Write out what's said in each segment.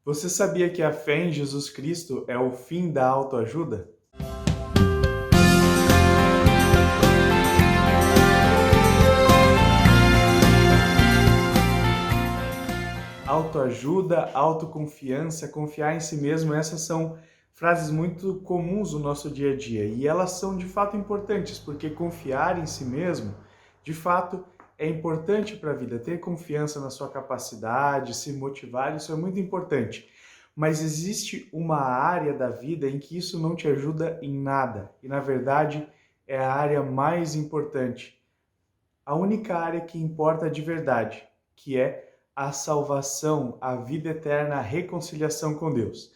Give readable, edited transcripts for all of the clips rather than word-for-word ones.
Você sabia que a fé em Jesus Cristo é o fim da autoajuda? Autoajuda, autoconfiança, confiar em si mesmo, essas são frases muito comuns no nosso dia a dia e elas são de fato importantes, porque confiar em si mesmo, de fato, é importante para a vida. Ter confiança na sua capacidade, se motivar, isso é muito importante. Mas existe uma área da vida em que isso não te ajuda em nada e, na verdade, é a área mais importante, a única área que importa de verdade, que é a salvação, a vida eterna, a reconciliação com Deus.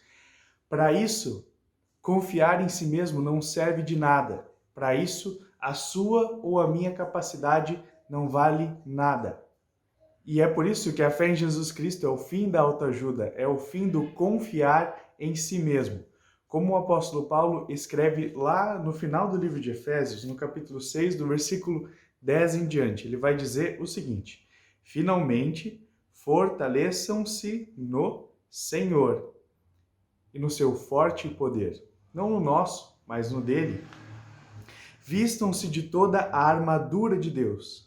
Para isso, confiar em si mesmo não serve de nada. Para isso, a sua ou a minha capacidade não vale nada. E é por isso que a fé em Jesus Cristo é o fim da autoajuda, é o fim do confiar em si mesmo. Como o apóstolo Paulo escreve lá no final do livro de Efésios, no capítulo 6, do versículo 10 em diante, ele vai dizer o seguinte: finalmente, fortaleçam-se no Senhor e no seu forte poder, não no nosso, mas no dele. Vistam-se de toda a armadura de Deus.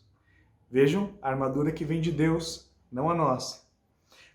Vejam, a armadura que vem de Deus, não a nossa.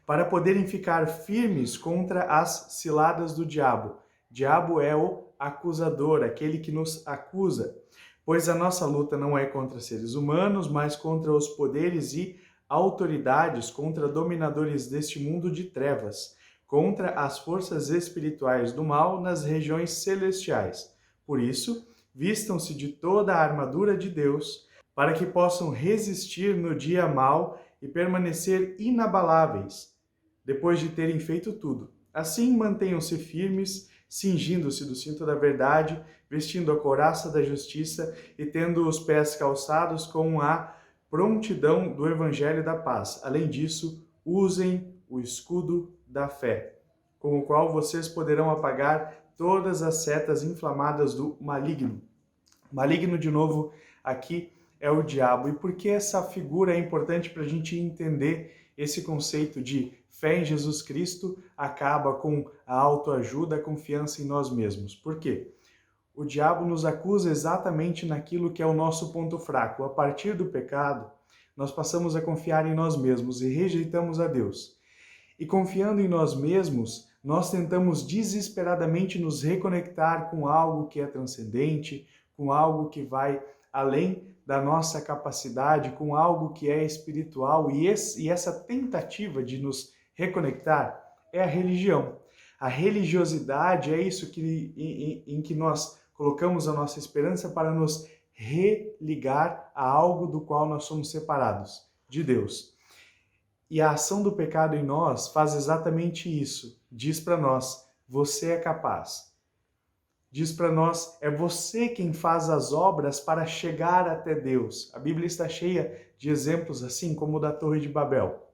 Para poderem ficar firmes contra as ciladas do diabo. Diabo é o acusador, aquele que nos acusa. Pois a nossa luta não é contra seres humanos, mas contra os poderes e autoridades, contra dominadores deste mundo de trevas, contra as forças espirituais do mal nas regiões celestiais. Por isso, vistam-se de toda a armadura de Deus, para que possam resistir no dia mau e permanecer inabaláveis, depois de terem feito tudo. Assim, mantenham-se firmes, cingindo-se do cinto da verdade, vestindo a couraça da justiça e tendo os pés calçados com a prontidão do evangelho da paz. Além disso, usem o escudo da fé, com o qual vocês poderão apagar todas as setas inflamadas do maligno. Maligno, de novo, aqui é o diabo. E por que essa figura é importante para a gente entender esse conceito de fé em Jesus Cristo acaba com a autoajuda, a confiança em nós mesmos? Por quê? O diabo nos acusa exatamente naquilo que é o nosso ponto fraco. A partir do pecado, nós passamos a confiar em nós mesmos e rejeitamos a Deus. E confiando em nós mesmos, nós tentamos desesperadamente nos reconectar com algo que é transcendente, com algo que vai além da nossa capacidade, com algo que é espiritual. E essa tentativa de nos reconectar é a religião. A religiosidade é isso em que nós colocamos a nossa esperança para nos religar a algo do qual nós somos separados, de Deus. E a ação do pecado em nós faz exatamente isso. Diz para nós, você é capaz. Diz para nós, é você quem faz as obras para chegar até Deus. A Bíblia está cheia de exemplos assim como o da Torre de Babel,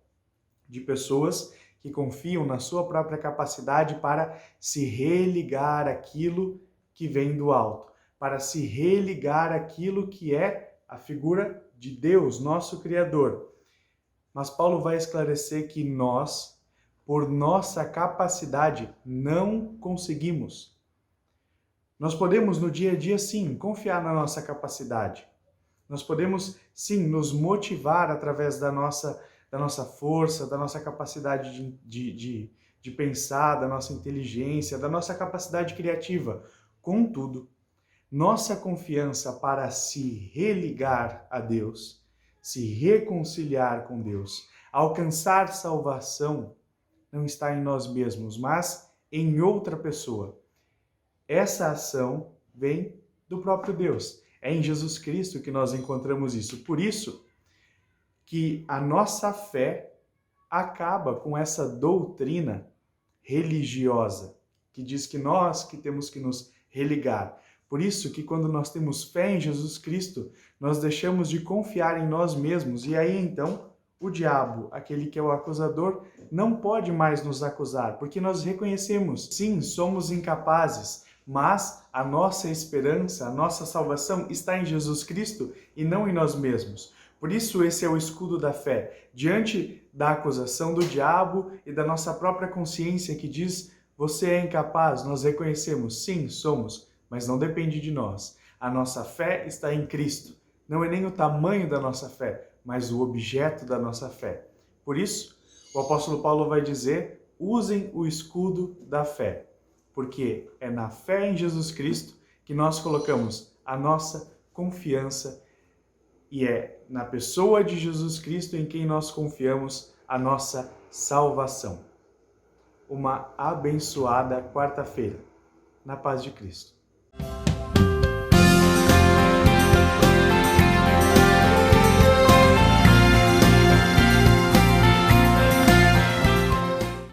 de pessoas que confiam na sua própria capacidade para se religar àquilo que vem do alto, para se religar àquilo que é a figura de Deus, nosso Criador. Mas Paulo vai esclarecer que nós, por nossa capacidade, não conseguimos. Nós podemos no dia a dia, sim, confiar na nossa capacidade. Nós podemos, sim, nos motivar através da nossa força, da nossa capacidade de pensar, da nossa inteligência, da nossa capacidade criativa. Contudo, nossa confiança para se religar a Deus, se reconciliar com Deus, alcançar salvação, não está em nós mesmos, mas em outra pessoa. Essa ação vem do próprio Deus. É em Jesus Cristo que nós encontramos isso. Por isso que a nossa fé acaba com essa doutrina religiosa que diz que nós que temos que nos religar. Por isso que quando nós temos fé em Jesus Cristo, nós deixamos de confiar em nós mesmos. E aí então o diabo, aquele que é o acusador, não pode mais nos acusar, porque nós reconhecemos, sim, somos incapazes, mas a nossa esperança, a nossa salvação está em Jesus Cristo e não em nós mesmos. Por isso, esse é o escudo da fé. Diante da acusação do diabo e da nossa própria consciência que diz: você é incapaz, nós reconhecemos, sim, somos, mas não depende de nós. A nossa fé está em Cristo. Não é nem o tamanho da nossa fé, mas o objeto da nossa fé. Por isso, o apóstolo Paulo vai dizer: usem o escudo da fé, porque é na fé em Jesus Cristo que nós colocamos a nossa confiança e é na pessoa de Jesus Cristo em quem nós confiamos a nossa salvação. Uma abençoada quarta-feira, na paz de Cristo.